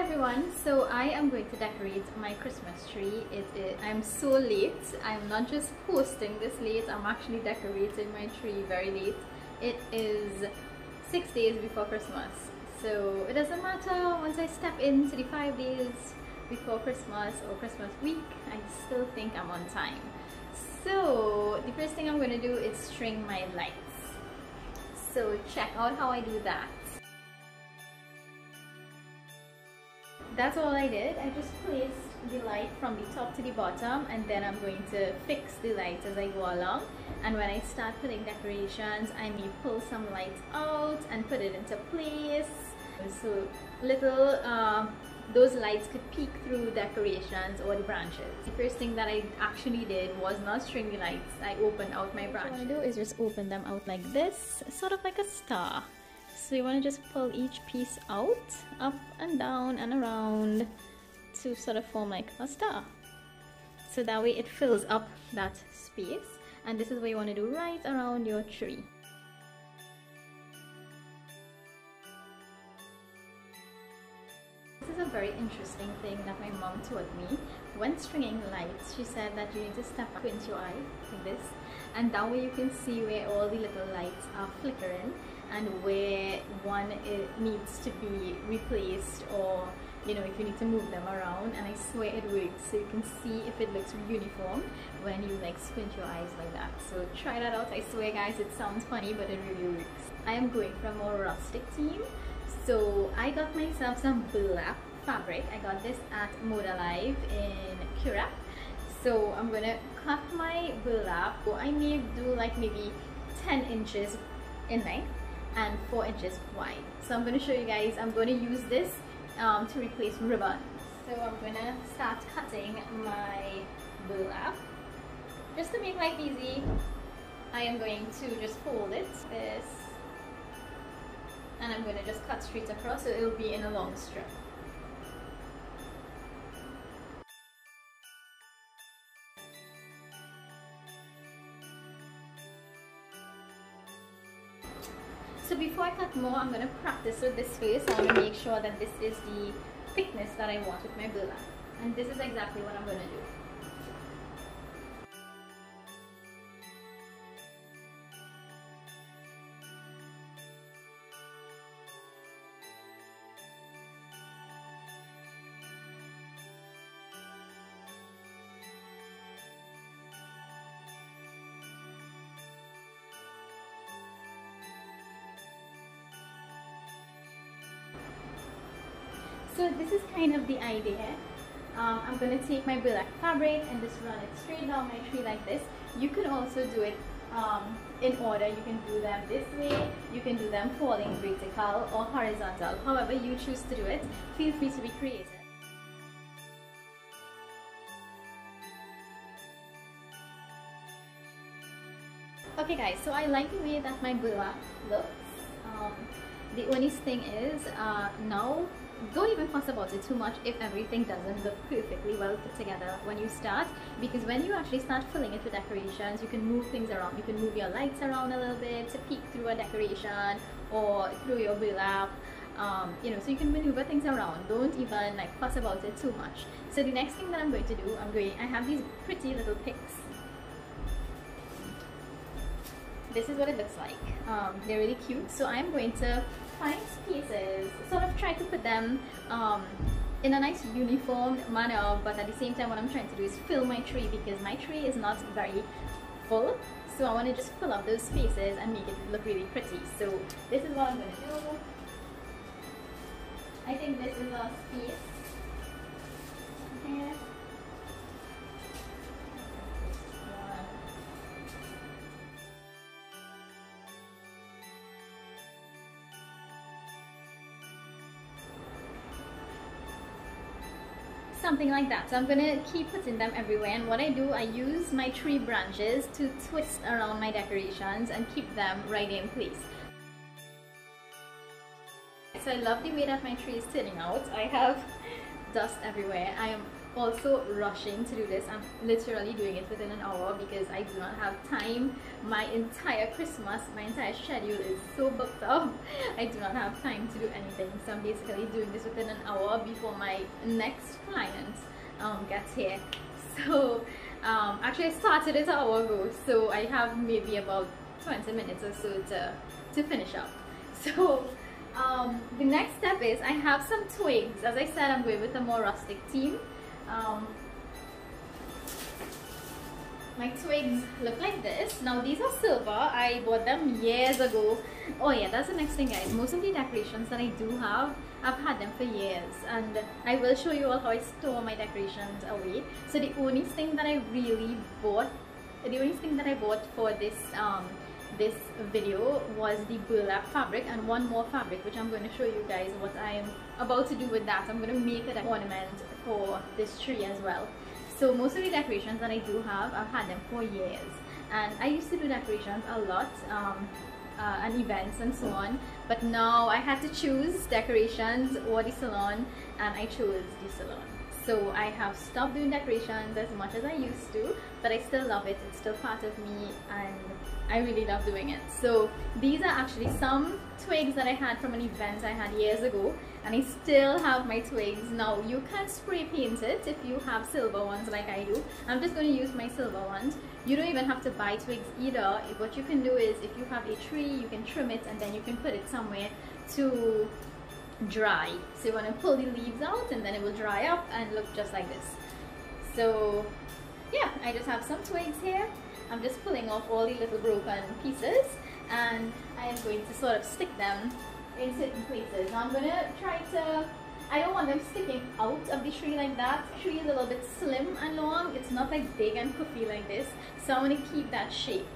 everyone, so I am going to decorate my Christmas tree. I'm so late. I'm not just posting this late, I'm actually decorating my tree very late. It is 6 days before Christmas, so it doesn't matter once I step into the 5 days before Christmas or Christmas week, I still think I'm on time. So the first thing I'm going to do is string my lights. So check out how I do that. That's all I did. I just placed the light from the top to the bottom, and then I'm going to fix the lights as I go along. And when I start putting decorations, I may pull some lights out and put it into place, so those lights could peek through decorations or the branches. The first thing that I actually did was not string the lights. I opened out my branches. What I do is just open them out like this, sort of like a star. So you want to just pull each piece out, up and down and around, to sort of form like a star. So that way it fills up that space, and this is what you want to do right around your tree. This is a very interesting thing that my mom taught me. When stringing lights, she said that you need to step up into your eye like this, and that way you can see where all the little lights are flickering and where one needs to be replaced, or you know, if you need to move them around. And I swear it works. So you can see if it looks uniform when you like squint your eyes like that. So try that out. I swear guys, it sounds funny, but it really works. I am going for a more rustic theme, so I got myself some burlap fabric. I got this at Modalive in Currap. So I'm gonna cut my burlap. So I may do like maybe 10 inches in length and 4 inches wide. So I'm going to show you guys. I'm going to use this to replace ribbon. So I'm going to start cutting my burlap. Just to make life easy, I am going to just fold it this, and I'm going to just cut straight across, so it will be in a long strip. So before I cut more, I'm going to practice with this first. I want to make sure that this is the thickness that I want with my burlap. And this is exactly what I'm going to do. So this is kind of the idea. I'm going to take my burlap fabric and just run it straight down my tree like this. You can also do it in order. You can do them this way, you can do them falling vertical or horizontal. However you choose to do it, feel free to be creative. Okay guys, so I like the way that my burlap looks. The only thing is, now don't even fuss about it too much if everything doesn't look perfectly well put together when you start, because when you actually start filling it with decorations, you can move things around. You can move your lights around a little bit to peek through a decoration or through your burlap, you know, so you can maneuver things around. Don't even like fuss about it too much. So the next thing that I'm going to do, I have these pretty little picks. This is what it looks like. They're really cute. So I'm going to find spaces, sort of try to put them in a nice uniform manner, but at the same time what I'm trying to do is fill my tree, because my tree is not very full. So I want to just fill up those spaces and make it look really pretty. So this is what I'm going to do. I think this is our space here. Something like that. So I'm gonna keep putting them everywhere, and what I do, I use my tree branches to twist around my decorations and keep them right in place. So I love the way that my tree is turning out. I have dust everywhere. I am also rushing to do this. I'm literally doing it within an hour because I do not have time. My entire Christmas, my entire schedule is so booked up. I do not have time to do anything. So I'm basically doing this within an hour before my next client gets here. So actually I started it an hour ago, so I have maybe about 20 minutes or so to finish up. So the next step is I have some twigs. As I said, I'm going with a more rustic theme. My twigs look like this. Now these are silver. I bought them years ago. Oh yeah, that's the next thing, guys. Most of the decorations that I do have, I've had them for years, and I will show you all how I store my decorations away. So the only thing that I really bought, the only thing that I bought for this this video was the burlap fabric and one more fabric, which I'm going to show you guys what I'm about to do with that. I'm going to make an ornament for this tree as well. So most of the decorations that I do have, I've had them for years, and I used to do decorations a lot and events and so on, but now I had to choose decorations or the salon, and I chose the salon. So I have stopped doing decorations as much as I used to, but I still love it. It's still part of me and I really love doing it. So these are actually some twigs that I had from an event I had years ago, and I still have my twigs. Now you can spray paint it if you have silver ones like I do. I'm just going to use my silver ones. You don't even have to buy twigs either. What you can do is, if you have a tree, you can trim it and then you can put it somewhere to dry. So you want to pull the leaves out and then it will dry up and look just like this. So yeah, I just have some twigs here. I'm just pulling off all the little broken pieces, and I am going to sort of stick them in certain places. Now I'm going to try to, I don't want them sticking out of the tree like that. The tree is a little bit slim and long. It's not like big and puffy like this. So I want to keep that shape.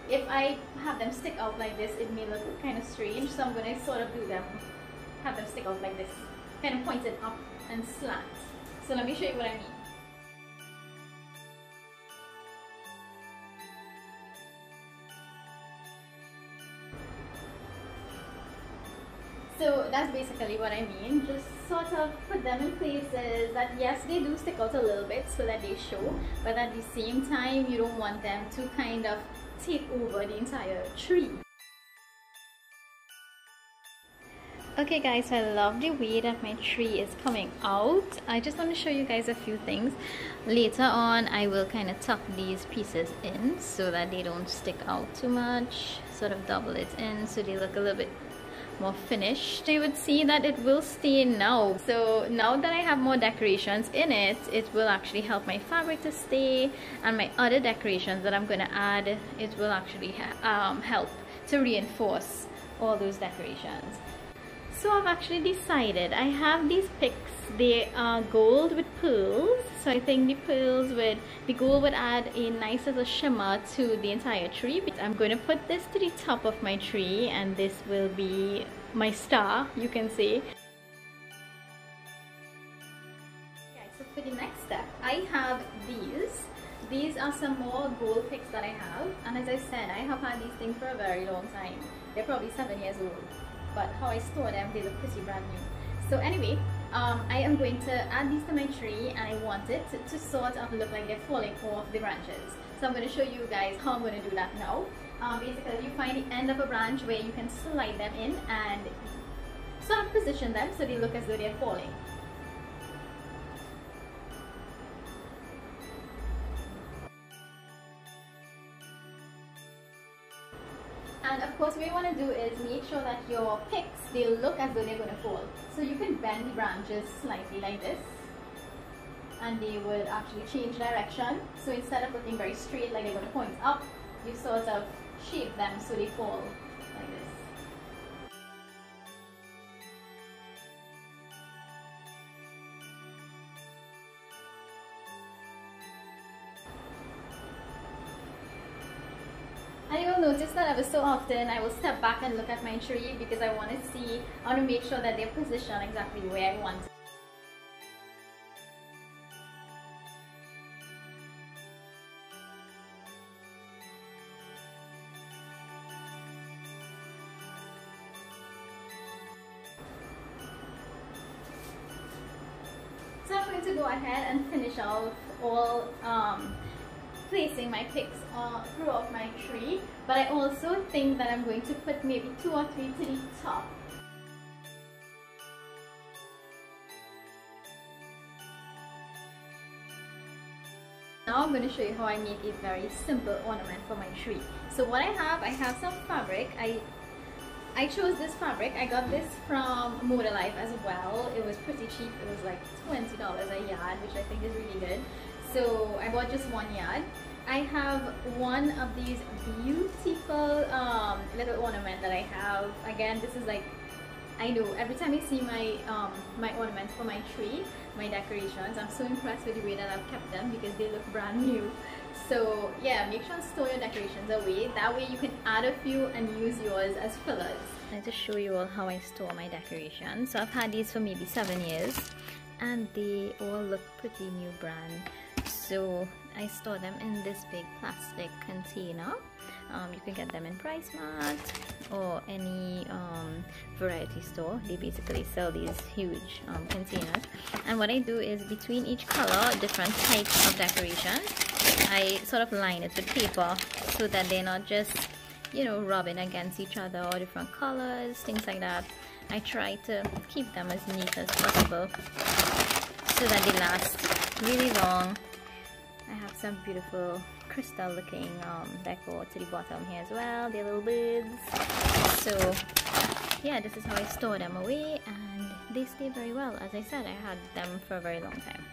If I have them stick out like this, it may look kind of strange. So I'm going to sort of do them, have them stick out like this, kind of pointed up and slant. So let me show you what I mean. So that's basically what I mean. Just sort of put them in places that, yes, they do stick out a little bit so that they show, but at the same time you don't want them to kind of take over the entire tree. Okay guys, so I love the way that my tree is coming out. I just want to show you guys a few things. Later on I will kind of tuck these pieces in so that they don't stick out too much. Sort of double it in so they look a little bit more finished. You would see that it will stay now. So now that I have more decorations in it, it will actually help my fabric to stay, and my other decorations that I'm going to add, it will actually help to reinforce all those decorations. So I've actually decided, I have these picks. They are gold with pearls, so I think the gold would add a nice little shimmer to the entire tree. But I'm going to put this to the top of my tree, and this will be my star, you can say. Okay, so for the next step, I have these. These are some more gold picks that I have, and as I said, I have had these things for a very long time. They're probably 7 years old, but how I store them, they look pretty brand new. So anyway, I am going to add these to my tree, and I want it to sort of look like they're falling off the branches. So I'm going to show you guys how I'm going to do that now. Basically, you find the end of a branch where you can slide them in and sort of position them so they look as though they're falling. And of course, what you want to do is make sure that your picks, they look as though they're going to fall. So you can bend the branches slightly like this, and they would actually change direction. So instead of looking very straight like they're going to point up, you sort of shape them so they fall like this. And you will notice that every so often I will step back and look at my tree because I want to make sure that they're positioned exactly where I want. So I'm going going to go ahead and finish off all placing my picks throughout my tree, but I also think that I'm going to put maybe 2 or 3 to the top. Now I'm going to show you how I make a very simple ornament for my tree. So what I have some fabric. I chose this fabric. I got this from Life as well. It was pretty cheap. It was like $20 a yard, which I think is really good. So I bought just 1 yard. I have one of these beautiful little ornament that I have. Again, this is like, I know every time I see my my ornaments for my tree, my decorations, I'm so impressed with the way that I've kept them because they look brand new. So yeah, make sure to store your decorations away. That way you can add a few and use yours as fillers. I just show you all how I store my decorations. So I've had these for maybe 7 years and they all look pretty new brand. So I store them in this big plastic container. You can get them in Price Mart or any variety store. They basically sell these huge containers. And what I do is between each color, different types of decorations, I sort of line it with paper so that they're not just, you know, rubbing against each other or different colors, things like that. I try to keep them as neat as possible so that they last really long. I have some beautiful crystal looking decor to the bottom here as well. They're little birds. So yeah, this is how I store them away and they stay very well. As I said, I had them for a very long time.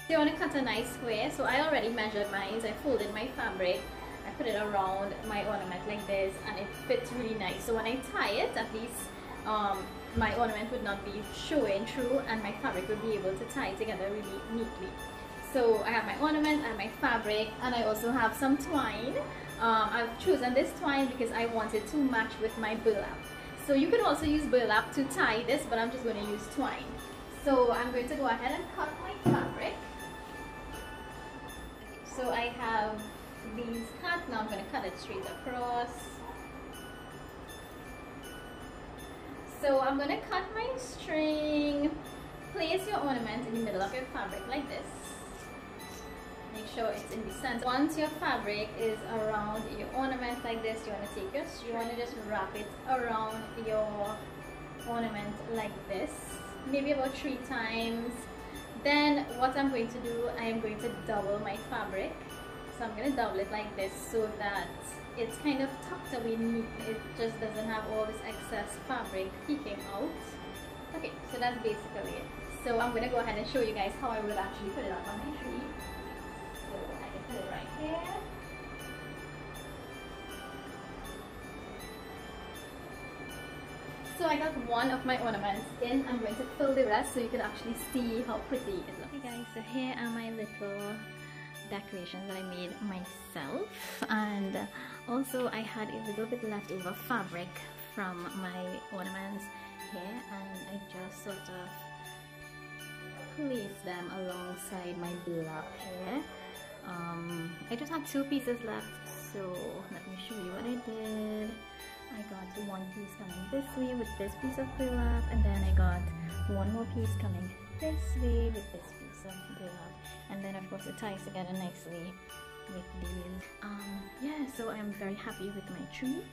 So you want to cut a nice square. So I already measured mine. I folded my fabric. I put it around my ornament like this and it fits really nice. So when I tie it, at least my ornament would not be showing through and my fabric would be able to tie together really neatly. So I have my ornament and my fabric, and I also have some twine. I've chosen this twine because I wanted to match with my burlap. So you could also use burlap to tie this, but I'm just going to use twine. So I'm going to go ahead and cut my fabric. So I have these cut. Now I'm going to cut it straight across. So I'm going to cut my string. Place your ornament in the middle of your fabric like this. Make sure it's in the center. Once your fabric is around your ornament like this, you want to take your string, you want to just wrap it around your ornament like this, maybe about 3 times. Then what I'm going to do, I am going to double my fabric. So I'm going to double it like this so that it's kind of tucked away neatly. It just doesn't have all this excess fabric peeking out. Okay, so that's basically it. So I'm going to go ahead and show you guys how I will actually put it up on my tree. So I can put it right here. So I got one of my ornaments in. I'm going to fill the rest so you can actually see how pretty it looks. Okay guys, so here are my little decorations that I made myself, and also I had a little bit left over fabric from my ornaments here, and I just sort of place them alongside my burlap here. I just had 2 pieces left, so let me show you what I did. I got 1 piece coming this way with this piece of burlap, and then I got 1 more piece coming this way with this piece of burlap, and then of course it ties together nicely with these. Yeah, so I'm very happy with my tree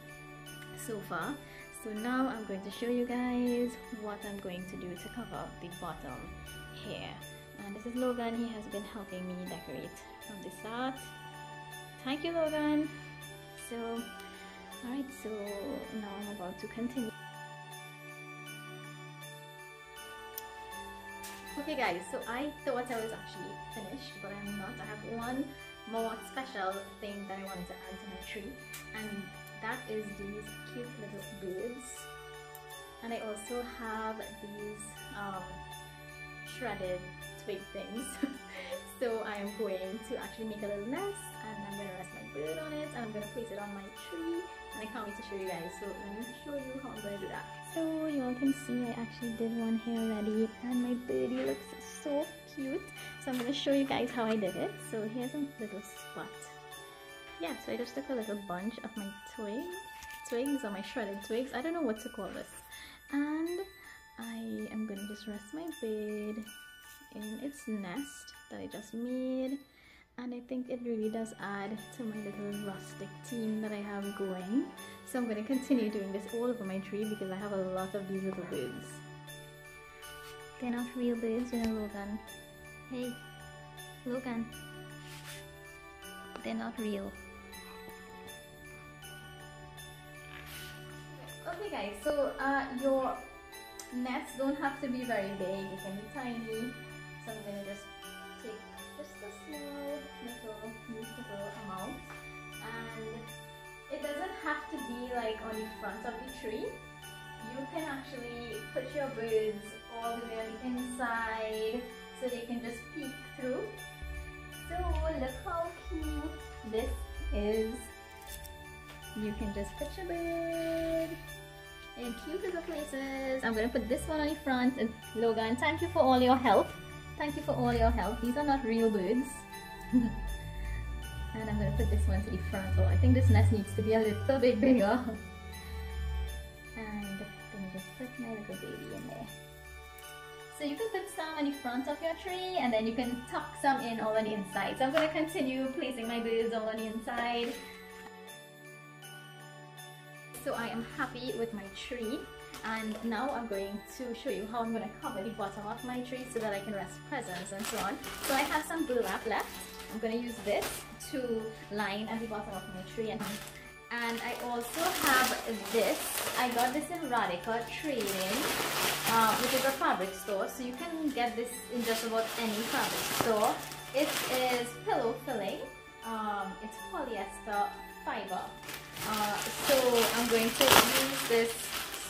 so far. So now I'm going to show you guys what I'm going to do to cover up the bottom here. And this is Logan. He has been helping me decorate from the start. Thank you, Logan. So alright, so now I'm about to continue. Okay guys, so I thought I was actually finished, but I'm not. I have one more special thing that I wanted to add to my tree, and that is these cute little birds. And I also have these shredded twig things. So I am going to actually make a little nest, and I'm going to rest my bird on it, and I'm going to place it on my tree, and I can't wait to show you guys. So let me show you how I'm going to do that. So you all can see I actually did one here already, and my birdie looks so cute. So I'm going to show you guys how I did it. So here's a little spot. Yeah, so I just took a little bunch of my twigs or my shredded twigs. I don't know what to call this. And I am going to just rest my bird in its nest that I just made, and I think it really does add to my little rustic theme that I have going. So I'm going to continue doing this all over my tree because I have a lot of these little birds. They're not real birds, you know, Logan. Hey, Logan. They're not real. Okay guys, so your nests don't have to be very big, it can be tiny. So I'm going to just take just a small little amount, and it doesn't have to be like on the front of the tree. You can actually put your birds all the way on the inside so they can just peek through. So look how cute this is. You can just put your bird in cute little places. I'm going to put this one on the front. And Logan, thank you for all your help. Thank you for all your help. These are not real birds. And I'm going to put this one to the front. Oh, I think this nest needs to be a little bit bigger. And I'm going to just put my little baby in there. So you can put some on the front of your tree, and then you can tuck some in all on the inside. So I'm going to continue placing my birds all on the inside. So I am happy with my tree, and now I'm going to show you how I'm going to cover the bottom of my tree so that I can rest presents and so on. So I have some burlap left. I'm going to use this to line at the bottom of my tree, and I also have this. I got this in Rustic-Themed, which is a fabric store, so you can get this in just about any fabric store. It is pillow filling. It's polyester fiber. So I'm going to use this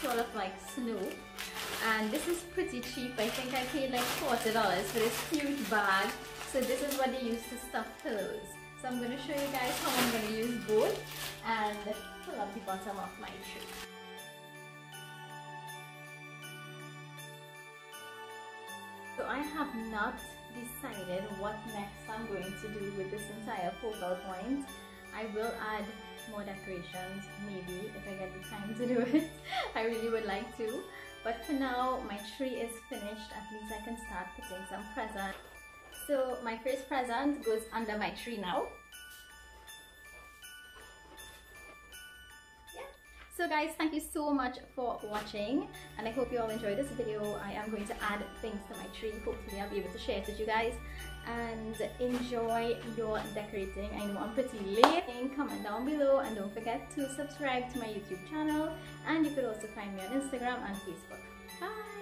sort of like snow, and this is pretty cheap. I think I paid like $40 for this huge bag. So this is what they use to stuff pillows. So I'm going to show you guys how I'm going to use both and fill up the bottom of my tree. So I have not decided what next I'm going to do with this entire focal point. I will add more decorations, maybe, if I get the time to do it. I really would like to. But for now, my tree is finished. At least I can start putting some presents. So my first present goes under my tree now. Yeah. So guys, thank you so much for watching, and I hope you all enjoyed this video. I am going to add things to my tree. Hopefully I'll be able to share it with you guys, and enjoy your decorating. I know I'm pretty late. Comment down below, and don't forget to subscribe to my YouTube channel, and you could also find me on Instagram and Facebook. Bye!